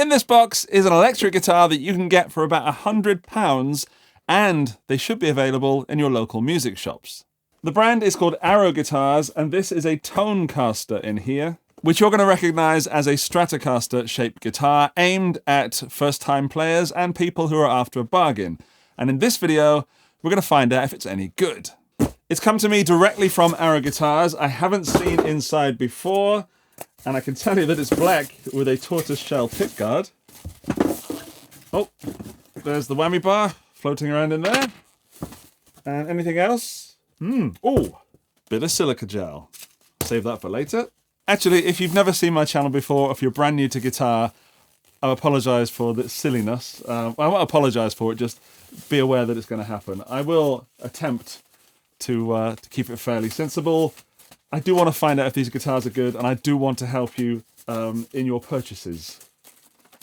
In this box is an electric guitar that you can get for about £100, and they should be available in your local music shops. The brand is called Arrow Guitars, and this is a Tonecaster in here, which you're going to recognize as a Stratocaster shaped guitar aimed at first-time players and people who are after a bargain. And in this video, we're going to find out if it's any good. It's come to me directly from Arrow Guitars. I haven't seen inside before, and I can tell you that it's black with a tortoiseshell pickguard. Oh, there's the whammy bar floating around in there. And anything else? Oh, bit of silica gel. Save that for later. Actually, if you've never seen my channel before, if you're brand new to guitar, I apologize for the silliness. I won't apologize for it, just be aware that it's going to happen. I will attempt to keep it fairly sensible. I do want to find out if these guitars are good, and I do want to help you in your purchases.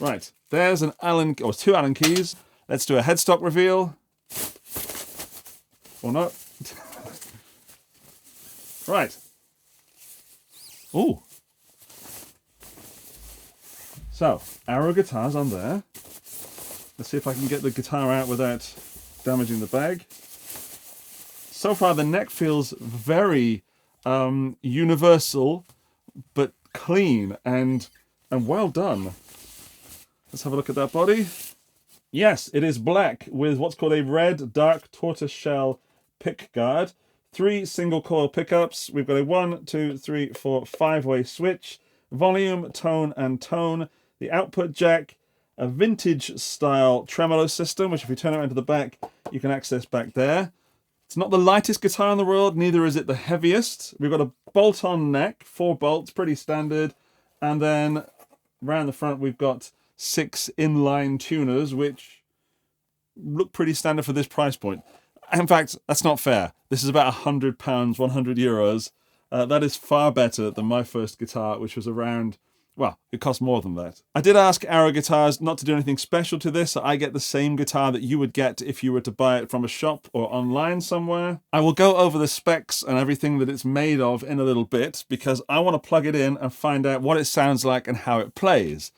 Right, there's an Allen, or two Allen keys. Let's do a headstock reveal. Or not. Right. Ooh. So, Arrow Guitars on there. Let's see if I can get the guitar out without damaging the bag. So far, the neck feels very universal, but clean and well done. Let's have a look at that body. Yes, it is black with what's called a red dark tortoiseshell pickguard. 3 single coil pickups. We've got a 1, 2, 3, 4, 5-way switch. Volume, tone, and tone. The output jack. A vintage style tremolo system, which if you turn it around to the back, you can access back there. It's not the lightest guitar in the world, neither is it the heaviest. We've got a bolt-on neck, 4 bolts, pretty standard. And then around the front, we've got 6 inline tuners, which look pretty standard for this price point. In fact, that's not fair. This is about £100, €100. That is far better than my first guitar, which was around, well, it cost more than that. I did ask Arrow Guitars not to do anything special to this, so I get the same guitar that you would get if you were to buy it from a shop or online somewhere. I will go over the specs and everything that it's made of in a little bit, because I want to plug it in and find out what it sounds like and how it plays.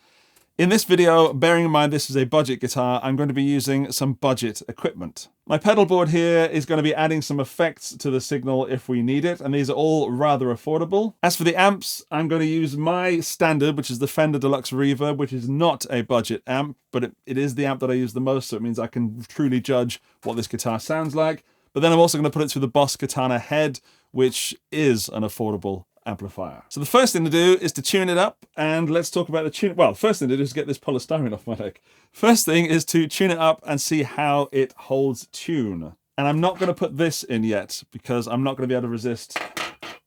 In this video, bearing in mind this is a budget guitar, I'm going to be using some budget equipment. My pedal board here is going to be adding some effects to the signal if we need it, and these are all rather affordable. As for the amps, I'm going to use my standard, which is the Fender Deluxe Reverb, which is not a budget amp, but it is the amp that I use the most, so it means I can truly judge what this guitar sounds like. But then I'm also going to put it through the Boss KATANA head, which is an affordable amplifier. So the first thing to do is to tune it up, and let's talk about the tune. Well, first thing to do is get this polystyrene off my neck. First thing is to tune it up and see how it holds tune. And I'm not going to put this in yet because I'm not going to be able to resist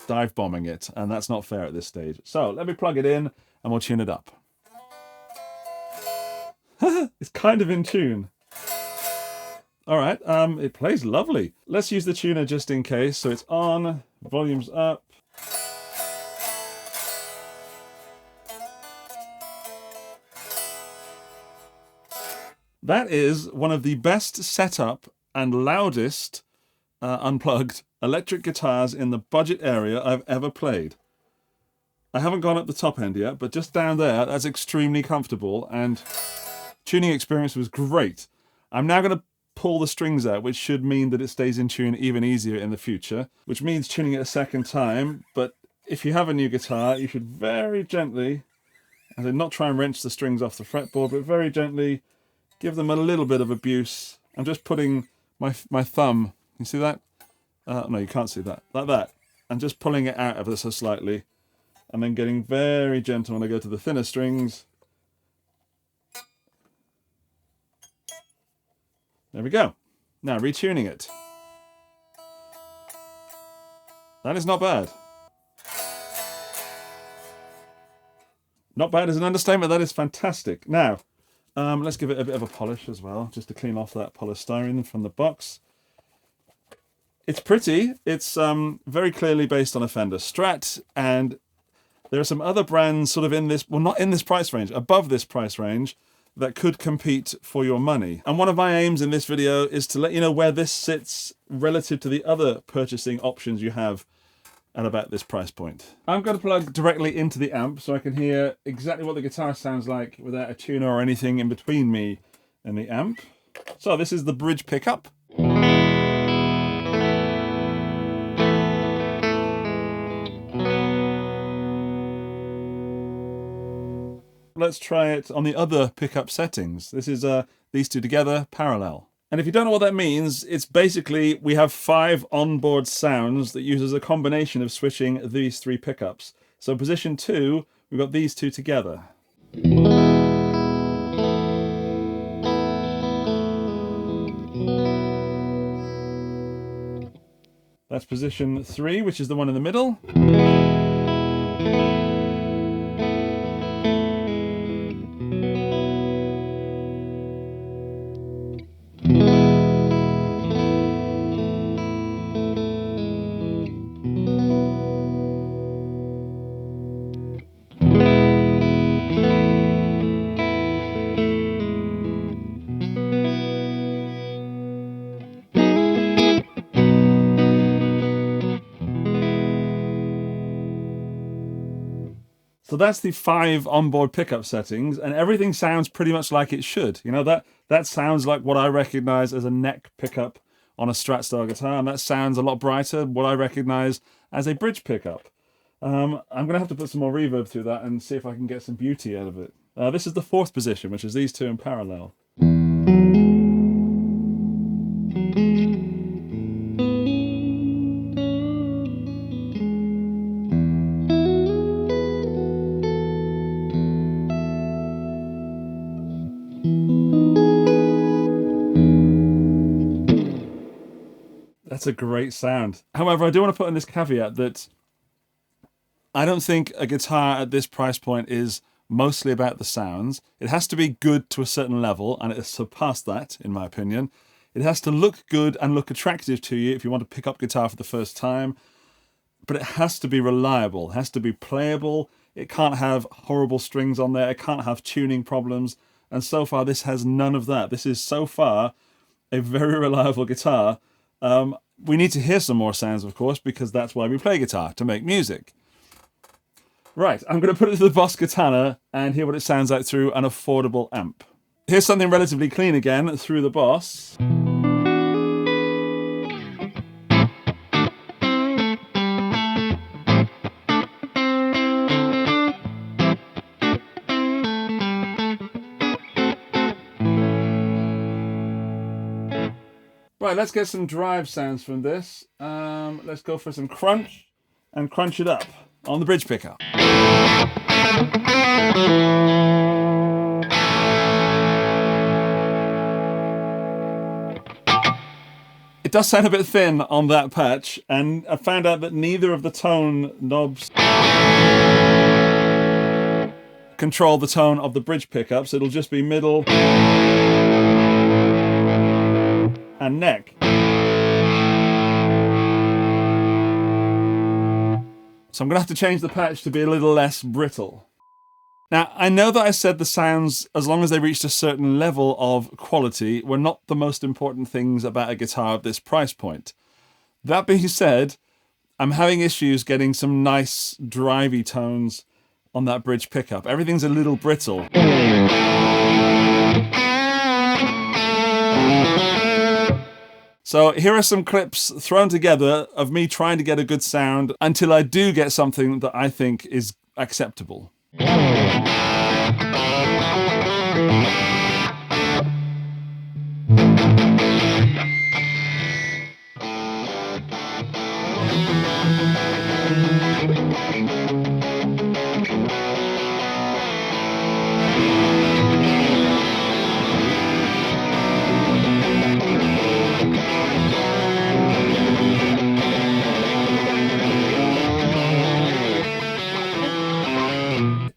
dive bombing it, and that's not fair at this stage. So let me plug it in and we'll tune it up. It's kind of in tune. All right, it plays lovely. Let's use the tuner just in case. So it's on, volume's up. That is one of the best setup and loudest unplugged electric guitars in the budget area I've ever played. I haven't gone up the top end yet, but just down there, that's extremely comfortable, and tuning experience was great. I'm now going to pull the strings out, which should mean that it stays in tune even easier in the future, which means tuning it a second time. But if you have a new guitar, you should very gently, and then not try and wrench the strings off the fretboard, but very gently give them a little bit of abuse. I'm just putting my thumb, you see that? No, you can't see that. Like that. And just pulling it out ever so slightly. And then getting very gentle when I go to the thinner strings. There we go. Now retuning it. That is not bad. Not bad is an understatement. That is fantastic. Now, let's give it a bit of a polish as well, just to clean off that polystyrene from the box. It's pretty. It's very clearly based on a Fender Strat, and there are some other brands sort of in this, well, not in this price range, above this price range, that could compete for your money. And one of my aims in this video is to let you know where this sits relative to the other purchasing options you have at about this price point. I'm going to plug directly into the amp so I can hear exactly what the guitar sounds like without a tuner or anything in between me and the amp. So this is the bridge pickup. Let's try it on the other pickup settings. This is these two together, parallel. And if you don't know what that means, it's basically we have 5 onboard sounds that uses a combination of switching these 3 pickups. So position 2, we've got these two together. That's position 3, which is the one in the middle. So that's the 5 onboard pickup settings, and everything sounds pretty much like it should. You know, that sounds like what I recognize as a neck pickup on a Strat-style guitar, and that sounds a lot brighter, what I recognize as a bridge pickup. I'm going to have to put some more reverb through that and see if I can get some beauty out of it. This is the 4th position, which is these two in parallel. That's a great sound. However, I do want to put in this caveat that I don't think a guitar at this price point is mostly about the sounds. It has to be good to a certain level, and it has surpassed that, in my opinion. It has to look good and look attractive to you if you want to pick up guitar for the first time, but it has to be reliable. It has to be playable. It can't have horrible strings on there. It can't have tuning problems. And so far, this has none of that. This is so far a very reliable guitar. We need to hear some more sounds, of course, because that's why we play guitar, to make music. Right, I'm going to put it to the Boss KATANA and hear what it sounds like through an affordable amp. Here's something relatively clean again through the Boss. Right, let's get some drive sounds from this. Let's go for some crunch and crunch it up on the bridge pickup. It does sound a bit thin on that patch, and I found out that neither of the tone knobs control the tone of the bridge pickup, so it'll just be middle and neck. So I'm going to have to change the patch to be a little less brittle. Now, I know that I said the sounds, as long as they reached a certain level of quality, were not the most important things about a guitar at this price point. That being said, I'm having issues getting some nice drivey tones on that bridge pickup. Everything's a little brittle. So here are some clips thrown together of me trying to get a good sound until I do get something that I think is acceptable.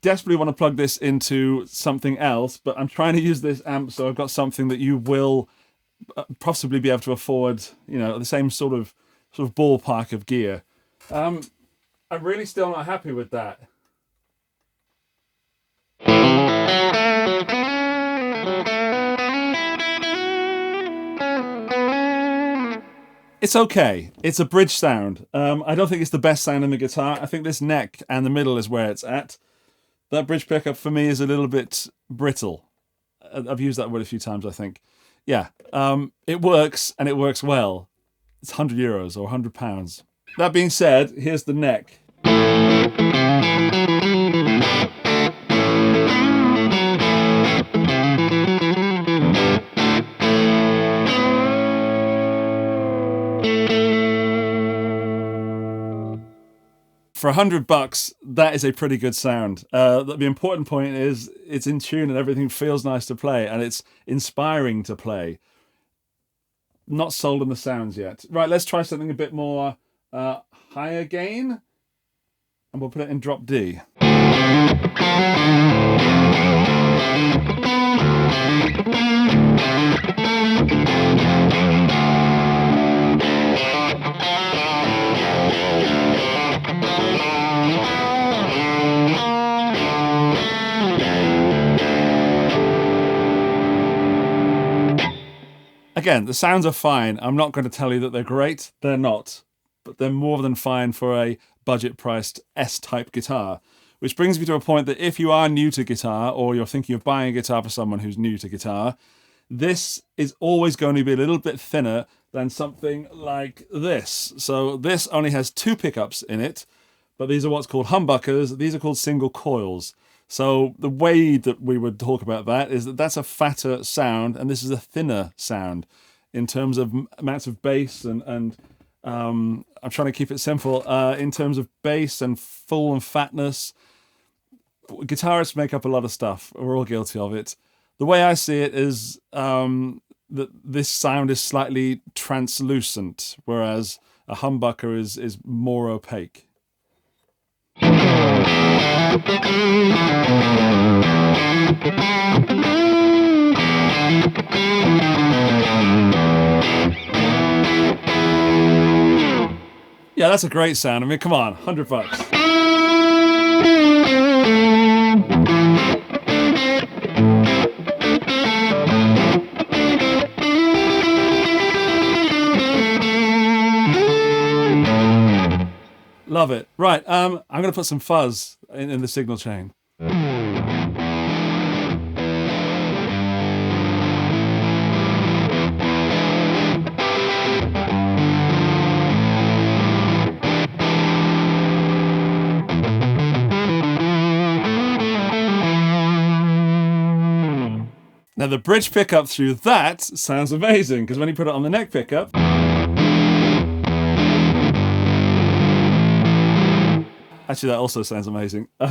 Desperately want to plug this into something else, but I'm trying to use this amp so I've got something that you will possibly be able to afford, you know, the same sort of ballpark of gear. I'm really still not happy with that. It's okay. It's a bridge sound. I don't think it's the best sound in the guitar. I think this neck and the middle is where it's at. That bridge pickup for me is a little bit brittle. I've used that word a few times, I think. Yeah, it works, and it works well. It's €100 or £100. That being said, here's the neck. For $100, that is a pretty good sound. The important point is it's in tune and everything feels nice to play, and it's inspiring to play. Not sold on the sounds yet. Right, let's try something a bit more higher gain, and we'll put it in drop D. Again, the sounds are fine. I'm not going to tell you that they're great. They're not. But they're more than fine for a budget-priced S-type guitar. Which brings me to a point that if you are new to guitar, or you're thinking of buying a guitar for someone who's new to guitar, this is always going to be a little bit thinner than something like this. So this only has 2 pickups in it, but these are what's called humbuckers. These are called single coils. So the way that we would talk about that is that that's a fatter sound, and this is a thinner sound in terms of amounts of bass and I'm trying to keep it simple, in terms of bass and full and fatness. Guitarists make up a lot of stuff. We're all guilty of it. The way I see it is that this sound is slightly translucent, whereas a humbucker is more opaque. Yeah, that's a great sound. I mean, come on, $100. Love it. Right, I'm going to put some fuzz in the signal chain. Now the bridge pickup through that sounds amazing, because when you put it on the neck pickup, actually that also sounds amazing. You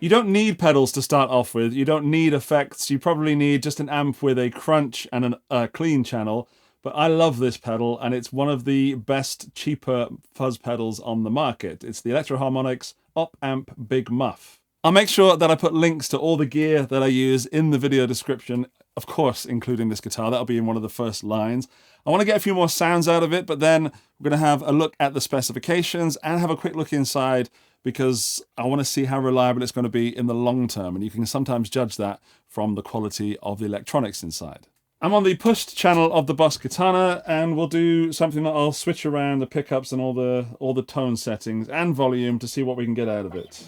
don't need pedals to start off with. You don't need effects. You probably need just an amp with a crunch and a clean channel. But I love this pedal, and it's one of the best, cheaper fuzz pedals on the market. It's the EHX OP-Amp Big Muff. I'll make sure that I put links to all the gear that I use in the video description, of course, including this guitar. That'll be in one of the first lines. I want to get a few more sounds out of it, but then we're going to have a look at the specifications and have a quick look inside, because I want to see how reliable it's going to be in the long term, and you can sometimes judge that from the quality of the electronics inside. I'm on the pushed channel of the Boss KATANA, and we'll do something that I'll switch around the pickups and all the tone settings and volume to see what we can get out of it.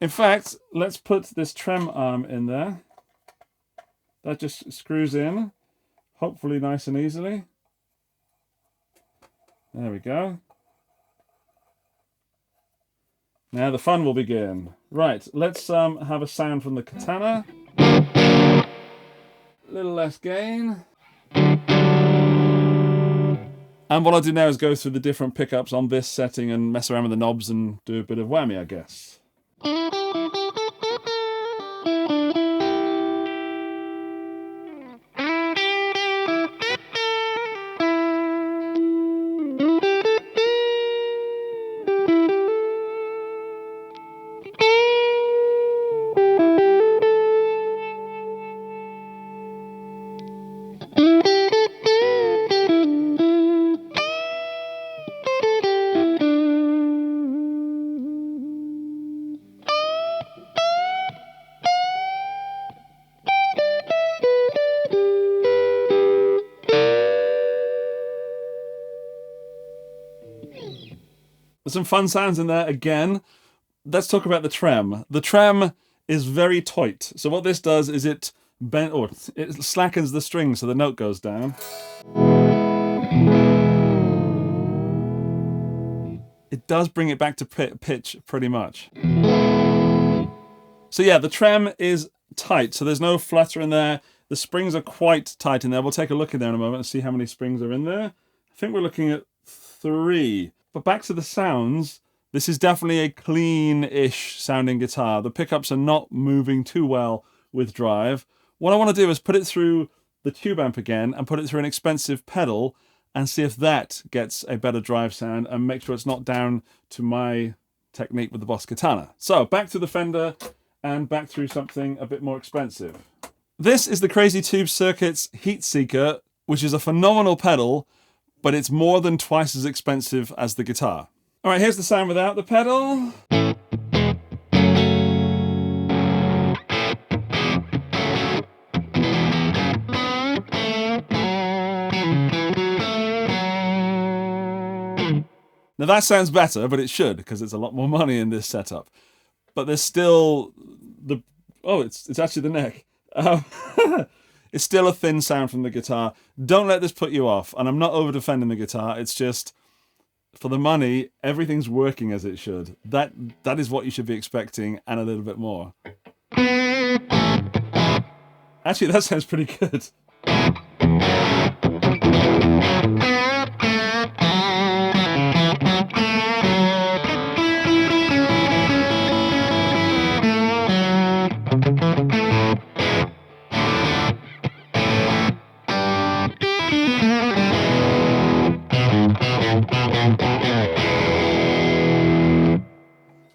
In fact, let's put this trem arm in there. That just screws in, hopefully nice and easily. There we go. Now the fun will begin. Right, let's have a sound from the KATANA. A little less gain. And what I'll do now is go through the different pickups on this setting and mess around with the knobs and do a bit of whammy, I guess. There's some fun sounds in there again. Let's talk about the trem. The trem is very tight. So what this does is it slackens the string so the note goes down. It does bring it back to pitch pretty much. So yeah, the trem is tight, so there's no flutter in there. The springs are quite tight in there. We'll take a look in there in a moment and see how many springs are in there. I think we're looking at 3. But back to the sounds, this is definitely a clean-ish sounding guitar. The pickups are not moving too well with drive. What I want to do is put it through the tube amp again and put it through an expensive pedal and see if that gets a better drive sound and make sure it's not down to my technique with the Boss Katana. So back to the Fender and back through something a bit more expensive. This is the Crazy Tube Circuits HEATSEEKER, which is a phenomenal pedal, but it's more than twice as expensive as the guitar. All right, here's the sound without the pedal. Now that sounds better, but it should, because it's a lot more money in this setup. But there's still the... Oh, it's actually the neck. It's still a thin sound from the guitar. Don't let this put you off. And I'm not over defending the guitar. It's just, for the money, everything's working as it should. That is what you should be expecting, and a little bit more. Actually, that sounds pretty good.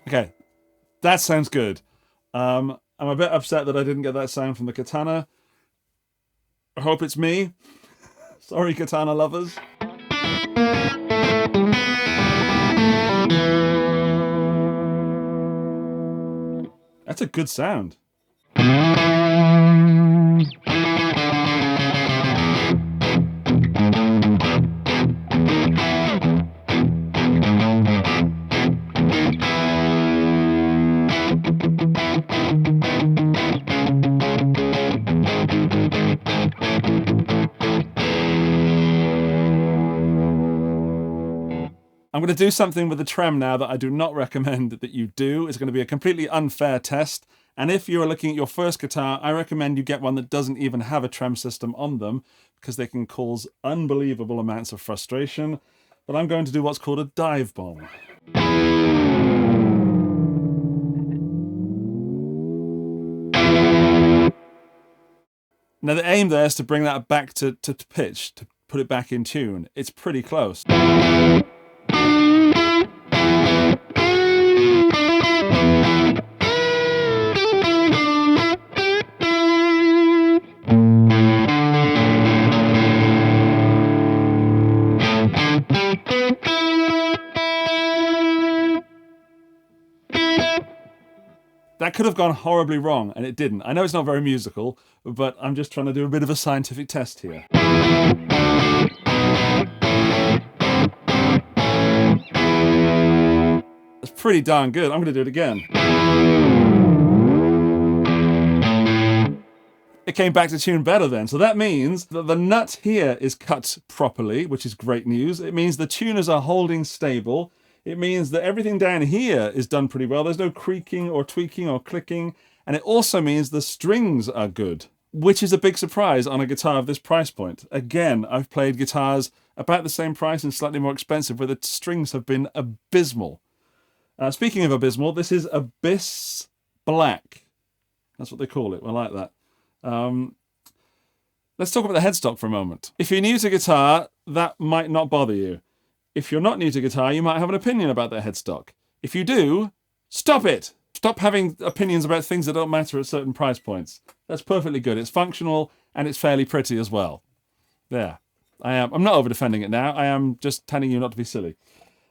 Okay, that sounds good. I'm a bit upset that I didn't get that sound from the Katana. I hope it's me. Sorry, Katana lovers. That's a good sound. I'm going to do something with the trem now that I do not recommend that you do. It's going to be a completely unfair test. And if you're looking at your first guitar, I recommend you get one that doesn't even have a trem system on them, because they can cause unbelievable amounts of frustration. But I'm going to do what's called a dive bomb. Now the aim there is to bring that back to pitch, to put it back in tune. It's pretty close. That could have gone horribly wrong, and it didn't. I know it's not very musical, but I'm just trying to do a bit of a scientific test here. That's pretty darn good. I'm going to do it again. It came back to tune better then. So that means that the nut here is cut properly, which is great news. It means the tuners are holding stable. It means that everything down here is done pretty well. There's no creaking or tweaking or clicking. And it also means the strings are good, which is a big surprise on a guitar of this price point. Again, I've played guitars about the same price and slightly more expensive where the strings have been abysmal. Speaking of abysmal, this is Abyss Black. That's what they call it. I like that. Let's talk about the headstock for a moment. If you're new to guitar, that might not bother you. If you're not new to guitar, you might have an opinion about their headstock. If you do, stop it! Stop having opinions about things that don't matter at certain price points. That's perfectly good. It's functional and it's fairly pretty as well. There. I'm not over defending it now. I am just telling you not to be silly.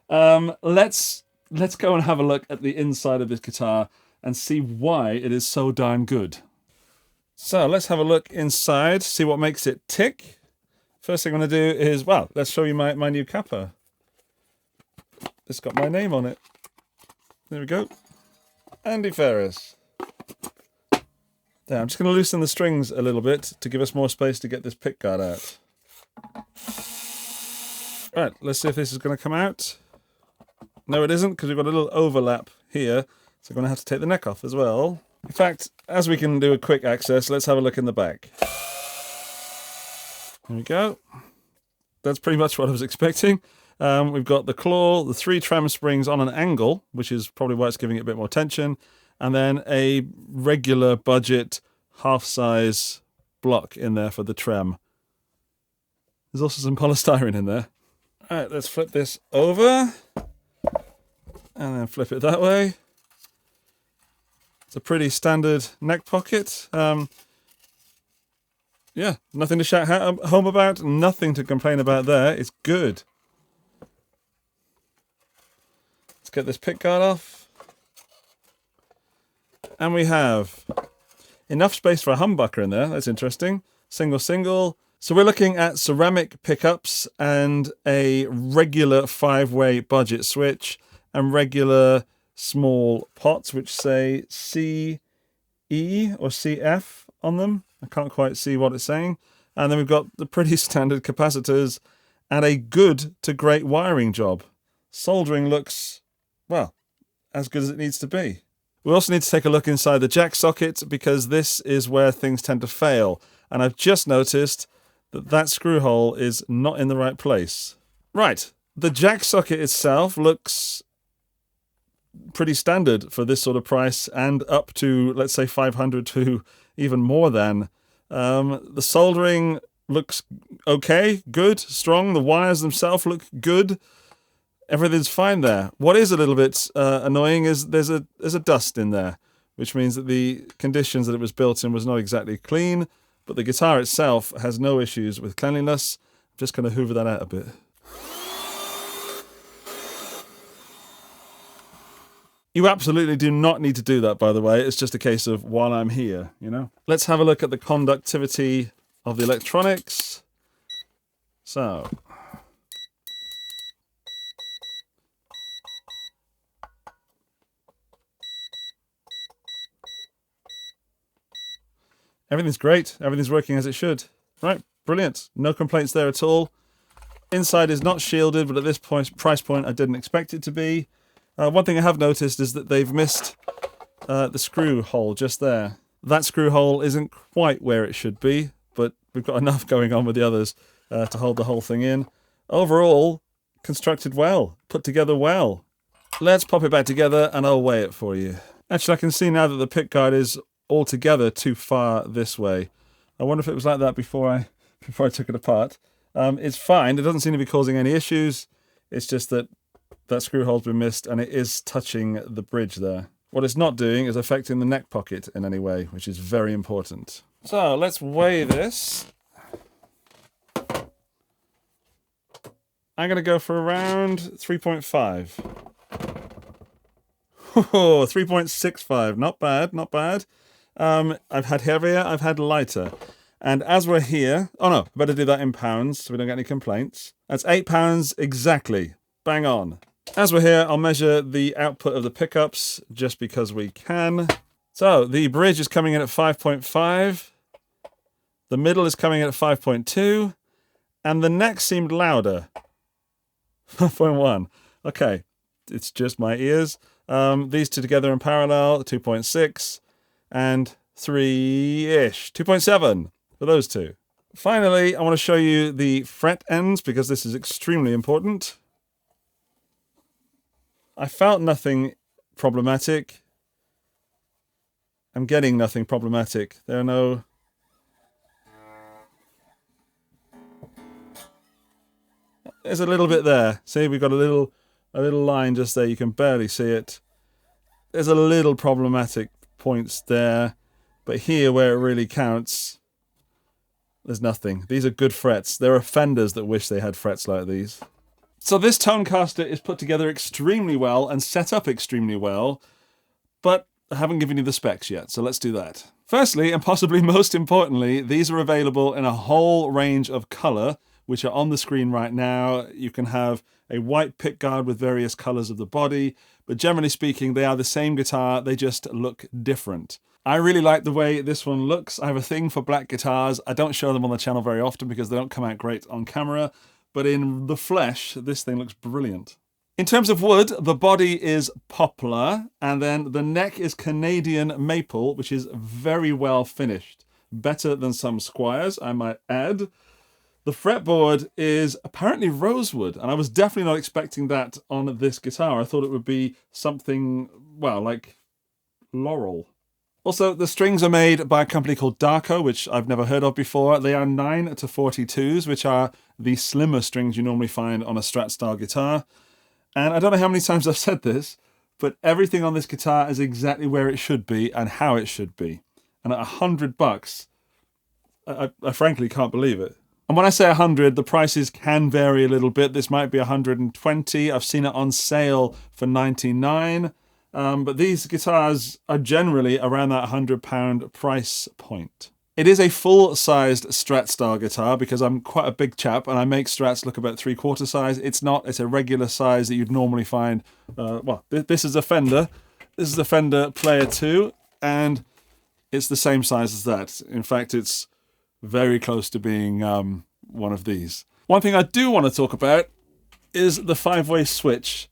Let's go and have a look at the inside of this guitar and see why it is so darn good. So let's have a look inside, see what makes it tick. First thing I'm going to do is, well, let's show you my new capper. it's got my name on it. There we go. Andy Ferris. There, I'm just going to loosen the strings a little bit to give us more space to get this pickguard out. Right, let's see if this is going to come out. No, it isn't, because we've got a little overlap here, so I'm going to have to take the neck off as well. In fact, as we can do a quick access, let's have a look in the back. There we go. That's pretty much what I was expecting. We've got the claw, the 3 trem springs on an angle, which is probably why it's giving it a bit more tension, and then a regular budget half-size block in there for the trem. There's also some polystyrene in there. All right, let's flip this over, and then flip it that way. It's a pretty standard neck pocket. Yeah, nothing to shout home about, nothing to complain about there. It's good. Let's get this pickguard off. And we have enough space for a humbucker in there. That's interesting. Single, single. So we're looking at ceramic pickups and a regular 5-way budget switch and regular small pots which say CE or CF on them. I can't quite see what it's saying. And then we've got the pretty standard capacitors and a good to great wiring job. Soldering looks, well, as good as it needs to be. We also need to take a look inside the jack socket because this is where things tend to fail. And I've just noticed that that screw hole is not in the right place. Right, the jack socket itself looks pretty standard for this sort of price and up to, let's say, 500 to even more than. The soldering looks okay, good, strong. The wires themselves look good. Everything's fine there. What is a little bit annoying is there's a dust in there, which means that the conditions that it was built in was not exactly clean, but the guitar itself has no issues with cleanliness. I'm just going to hoover that out a bit. You absolutely do not need to do that, by the way. It's just a case of while I'm here, you know? Let's have a look at the conductivity of the electronics. So. Everything's great. Everything's working as it should. Right, brilliant. No complaints there at all. Inside is not shielded, but at this price point, I didn't expect it to be. One thing I have noticed is that they've missed the screw hole just there. That screw hole isn't quite where it should be, but we've got enough going on with the others to hold the whole thing in. Overall, constructed well, put together well. Let's pop it back together and I'll weigh it for you. Actually, I can see now that the pickguard is altogether too far this way. I wonder if it was like that before I took it apart. It's fine. It doesn't seem to be causing any issues. It's just that that screw hole's been missed and it is touching the bridge there. What it's not doing is affecting the neck pocket in any way, which is very important. So let's weigh this. I'm going to go for around 3.5. Oh, 3.65. Not bad, not bad. I've had heavier, I've had lighter. And as we're here... Oh no, I better do that in pounds so we don't get any complaints. That's £8 exactly. Bang on. As we're here, I'll measure the output of the pickups just because we can. So the bridge is coming in at 5.5. The middle is coming in at 5.2. And the neck seemed louder. 5.1. Okay, it's just my ears. These two together in parallel, 2.6. And 3-ish, 2.7 for those two. Finally, I want to show you the fret ends because this is extremely important. I felt nothing problematic. I'm getting nothing problematic. There are no... There's a little bit there. See, we've got a little line just there. You can barely see it. There's a little problematic points there, but here where it really counts, there's nothing. These are good frets. There are fenders that wish they had frets like these. So this Tonecaster is put together extremely well and set up extremely well, but I haven't given you the specs yet, so let's do that. Firstly, and possibly most importantly, these are available in a whole range of colour, which are on the screen right now. You can have a white pickguard with various colors of the body, but generally speaking, they are the same guitar, they just look different. I really like the way this one looks. I have a thing for black guitars. I don't show them on the channel very often because they don't come out great on camera, but in the flesh, this thing looks brilliant. In terms of wood, the body is poplar, and then the neck is Canadian maple, which is very well finished. Better than some Squires, I might add. The fretboard is apparently rosewood, and I was definitely not expecting that on this guitar. I thought it would be something, well, like laurel. Also, the strings are made by a company called Darko, which I've never heard of before. They are 9-42s, which are the slimmer strings you normally find on a Strat-style guitar. And I don't know how many times I've said this, but everything on this guitar is exactly where it should be and how it should be. And at $100, I frankly can't believe it. And when I say 100, the prices can vary a little bit. This might be 120. I've seen it on sale for 99. But these guitars are generally around that £100 price point. It is a full-sized Strat-style guitar because I'm quite a big chap and I make Strats look about 3/4 size. It's not. It's a regular size that you'd normally find. Well, this is a Fender. This is a Fender Player 2, and it's the same size as that. In fact, it's very close to being one of these. One thing I do want to talk about is the 5-way switch.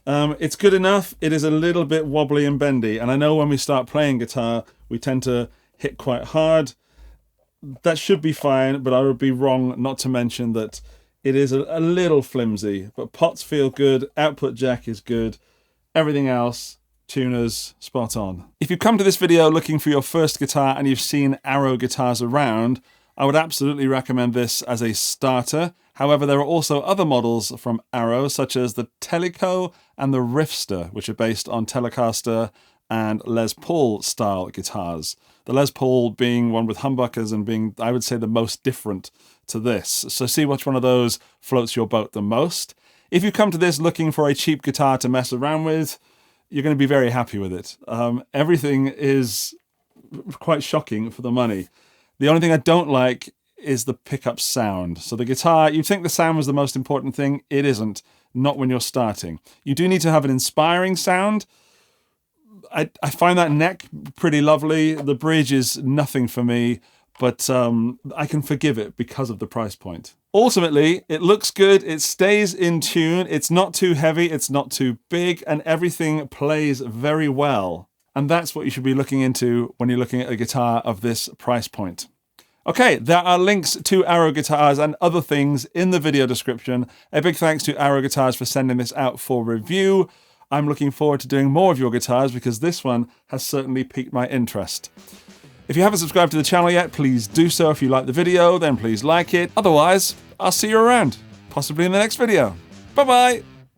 It's good enough. It is a little bit wobbly and bendy, and I know when we start playing guitar, we tend to hit quite hard. That should be fine, but I would be wrong not to mention that it is a little flimsy, but pots feel good, output jack is good, everything else, tuners, spot on. If you've come to this video looking for your first guitar and you've seen Arrow guitars around, I would absolutely recommend this as a starter. However, there are also other models from Arrow, such as the 𝗬𝗪𝗪𝗣𝗪𝗪, and the Riffster, which are based on Telecaster and Les Paul style guitars. The Les Paul being one with humbuckers and being, I would say, the most different to this. So see which one of those floats your boat the most. If you come to this looking for a cheap guitar to mess around with, you're going to be very happy with it. Everything is quite shocking for the money. The only thing I don't like is the pickup sound. So the guitar, you'd think the sound was the most important thing. It isn't, not when you're starting. You do need to have an inspiring sound. I find that neck pretty lovely. The bridge is nothing for me, but I can forgive it because of the price point. Ultimately, it looks good, it stays in tune, it's not too heavy, it's not too big, and everything plays very well. And that's what you should be looking into when you're looking at a guitar of this price point. Okay, there are links to Arrow guitars and other things in the video description. A big thanks to Arrow Guitars for sending this out for review. I'm looking forward to doing more of your guitars because this one has certainly piqued my interest. If you haven't subscribed to the channel yet, please do so. If you like the video, then please like it. Otherwise, I'll see you around, possibly in the next video. Bye-bye!